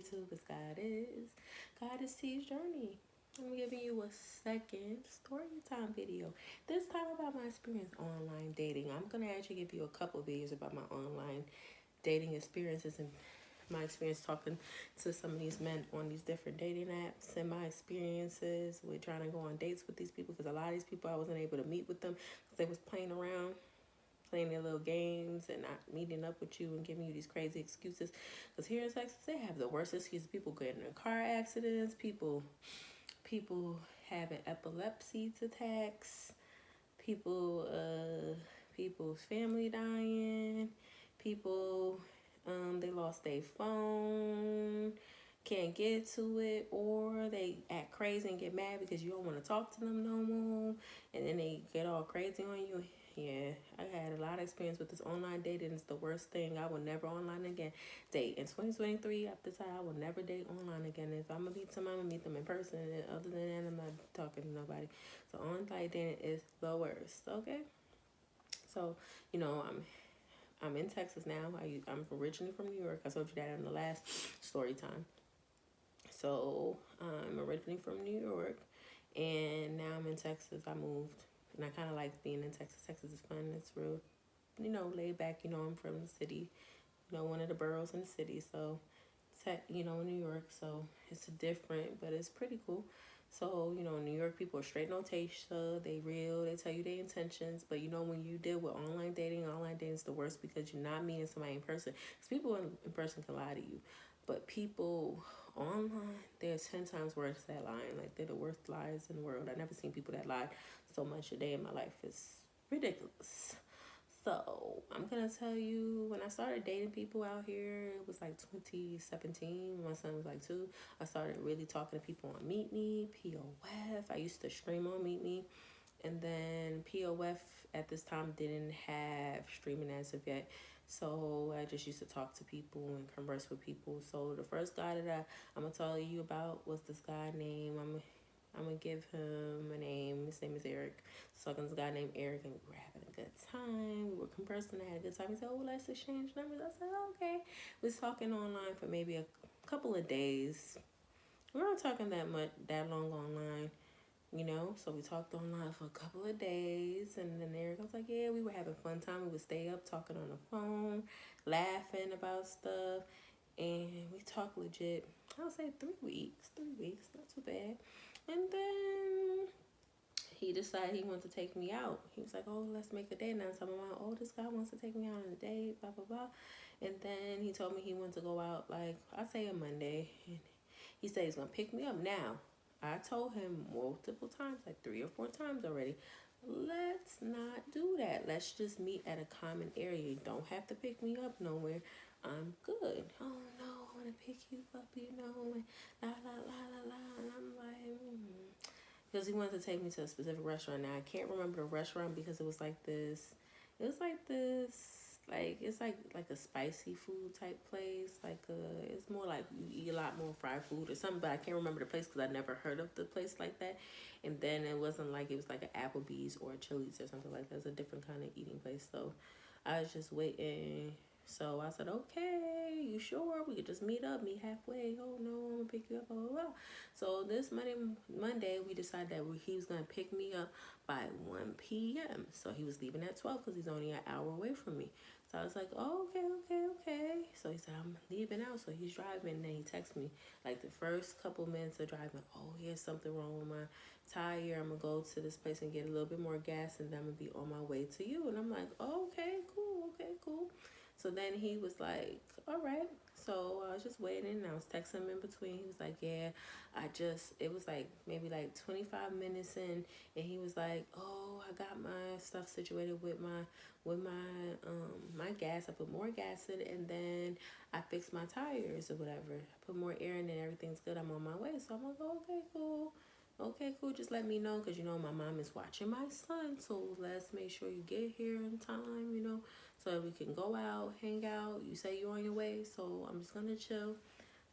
YouTube. It's Goddess T's Journey. I'm giving you a second story time video. This time about my experience online dating. I'm gonna actually give you a couple videos about my online dating experiences and my experience talking to some of these men on these different dating apps and my experiences with trying to go on dates with these people, because a lot of these people I wasn't able to meet with them because they was playing around, playing their little games and not meeting up with you and giving you these crazy excuses. Because here in Texas, they have the worst excuses. People getting in car accidents, people having epilepsy attacks, people people's family dying, people they lost their phone, can't get to it, or they act crazy and get mad because you don't want to talk to them no more, and then they get all crazy on you. Yeah, I had a lot of experience with this online dating. It's the worst thing. I will never online again date. In 2023, after this, I will never date online again. If I'm going to meet someone, I'm going to meet them in person. And other than that, I'm not talking to nobody. So online dating is the worst, okay? So, you know, I'm in Texas now. I'm originally from New York. I told you that in the last story time. So I'm originally from New York, and now I'm in Texas. I moved, and I kind of like being in Texas. Texas is fun. It's real, laid back. I'm from the city, one of the boroughs in the city. So, in New York. So it's different, but it's pretty cool. So, New York people are straight no taste. They real. They tell you their intentions. But, when you deal with online dating is the worst because you're not meeting somebody in person. Because people in person can lie to you. But people online, they're 10 times worse at lying. Like, they're the worst liars in the world. I've never seen people that lied so much a day in my life. It's ridiculous. So I'm gonna tell you, when I started dating people out here, it was like 2017. My son was like 2. I started really talking to people on Meet Me, POF. I used to stream on Meet Me, and then POF at this time didn't have streaming as of yet. So I just used to talk to people and converse with people. So the first guy that I'm gonna tell you about was this guy named I'm gonna give him a name. His name is Eric. So talking to this guy named Eric, and we were having a good time. We were conversing. I had a good time. He said, "Oh, let's exchange numbers." I said, "Okay." We was talking online for maybe a couple of days. We weren't talking that long online, So we talked online for a couple of days, and then Eric was like, "Yeah, we were having fun time. We would stay up talking on the phone, laughing about stuff." And we talked legit, I would say 3 weeks. 3 weeks, not too bad. And then he decided he wanted to take me out. He was like, "Oh, let's make a date now." So I'm like, "Oh, this guy wants to take me out on a date, blah, blah, blah." And then he told me he wanted to go out, like, I say a Monday. And he said he's going to pick me up. Now, I told him multiple times, like 3 or 4 times already, let's not do that. Let's just meet at a common area. You don't have to pick me up nowhere. I'm good. "Oh, no, I want to pick you up, and la, la, la, la, la." And I'm like, because he wanted to take me to a specific restaurant. Now I can't remember the restaurant because it was like this. It was like this, like it's like a spicy food type place. It's more like you eat a lot more fried food or something. But I can't remember the place because I never heard of the place like that. And then it wasn't like it was like an Applebee's or a Chili's or something like that. It's a different kind of eating place. So I was just waiting. So I said, "Okay, you sure? We could just meet halfway." "Oh no, I'm gonna pick you up, blah, blah, blah." So this Monday, we decided that he was gonna pick me up by 1 p.m. So he was leaving at 12 because he's only an hour away from me. So I was like, "Oh, okay, okay, okay." So he said, "I'm leaving out." So he's driving, and then he texts me like the first couple minutes of driving. "Oh, here's something wrong with my tire. I'm gonna go to this place and get a little bit more gas, and then I'm gonna be on my way to you." And I'm like, "Oh, okay, cool, okay, cool." So then he was like, "All right." So I was just waiting, and I was texting him in between. He was like, "Yeah, it was like maybe like 25 minutes in, and he was like, 'Oh, I got my stuff situated with my gas. I put more gas in it, and then I fixed my tires or whatever. I put more air in it, everything's good. I'm on my way." So I'm like, "Oh, okay, cool. Okay, cool. Just let me know, because my mom is watching my son. So let's make sure you get here in time, so that we can go out, hang out. You say you're on your way, so I'm just gonna chill."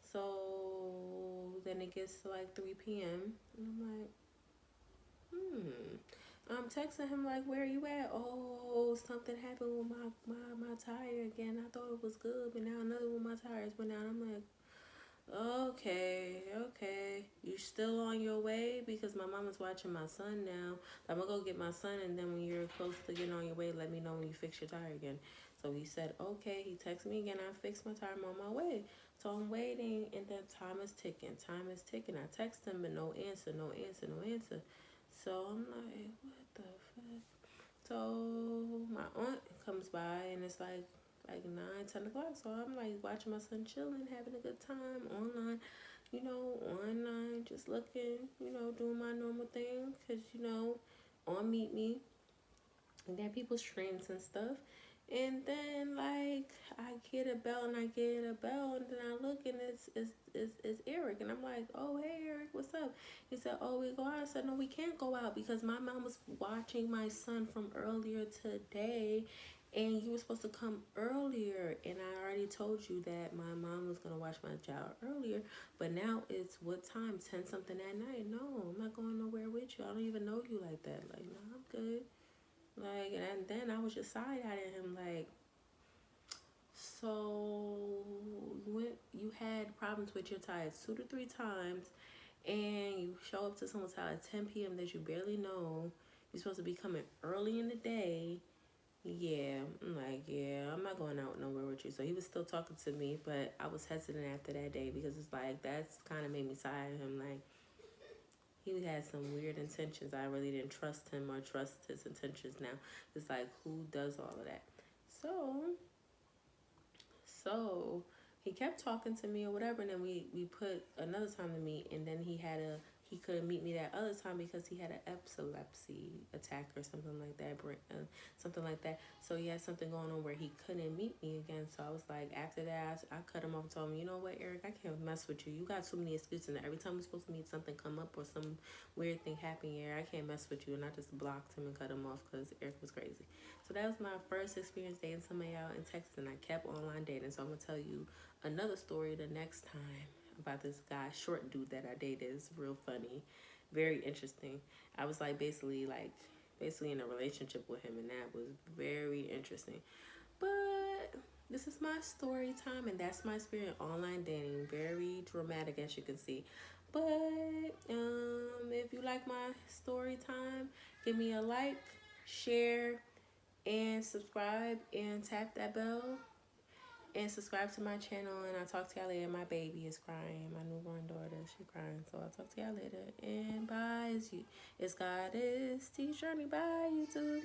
So then it gets to like 3 p.m. and I'm like, I'm texting him like, "Where are you at?" "Oh, something happened with my tire again. I thought it was good, but now another one of my tires went out." I'm like, Okay. You still on your way? Because my mama's watching my son now. I'm gonna go get my son, and then when you're close to getting on your way, let me know when you fix your tire again. So he said, okay. He texted me again. I fixed my tire. I'm on my way. So I'm waiting, and then time is ticking. Time is ticking. I text him, but no answer, no answer, no answer. So I'm like, what the fuck? So my aunt comes by, and it's like 9, 10 o'clock. So I'm like watching my son chilling, having a good time online, online, just looking, doing my normal thing, cause on Meet Me, and then people streams and stuff. And then like I get a bell and I get a bell and then I look and it's Eric and I'm like, oh hey Eric, what's up? He said, oh we go out. I said, no, we can't go out because my mom was watching my son from earlier today and you were supposed to come earlier and I already told you that my mom was gonna watch my child earlier, but now it's what time? 10 something at night. No, I'm not going nowhere with you. I don't even know you like that. Like, no, I'm good. Like, and then I was just side eyeing him, like, so you had problems with your tires 2 to 3 times, and you show up to someone's house at 10 p.m. that you barely know. You're supposed to be coming early in the day. Yeah, I'm like, yeah, I'm not going out nowhere with you. So he was still talking to me, but I was hesitant after that day because it's like that's kind of made me side him. Like, he had some weird intentions. I really didn't trust him or trust his intentions now. It's like, who does all of that? So, so he kept talking to me or whatever, and then we put another time to meet, and then he couldn't meet me that other time because he had an epilepsy attack or something like that, something like that. So he had something going on where he couldn't meet me again. So I was like, after that, I cut him off and told him, you know what, Eric, I can't mess with you. You got too many excuses. And every time we're supposed to meet, something come up or some weird thing happen here. I can't mess with you. And I just blocked him and cut him off because Eric was crazy. So that was my first experience dating somebody out in Texas, and I kept online dating. So I'm gonna tell you another story the next time about this guy, short dude that I dated. It's real funny, very interesting. I was basically in a relationship with him, and that was very interesting. But this is my story time, and that's my experience online dating. Very dramatic, as you can see. But if you like my story time, give me a like, share, and subscribe and tap that bell and subscribe to my channel. And I'll talk to y'all later. My baby is crying. My newborn daughter, she's crying. So I'll talk to y'all later. And bye. It's Goddess T Journey. Bye, YouTube.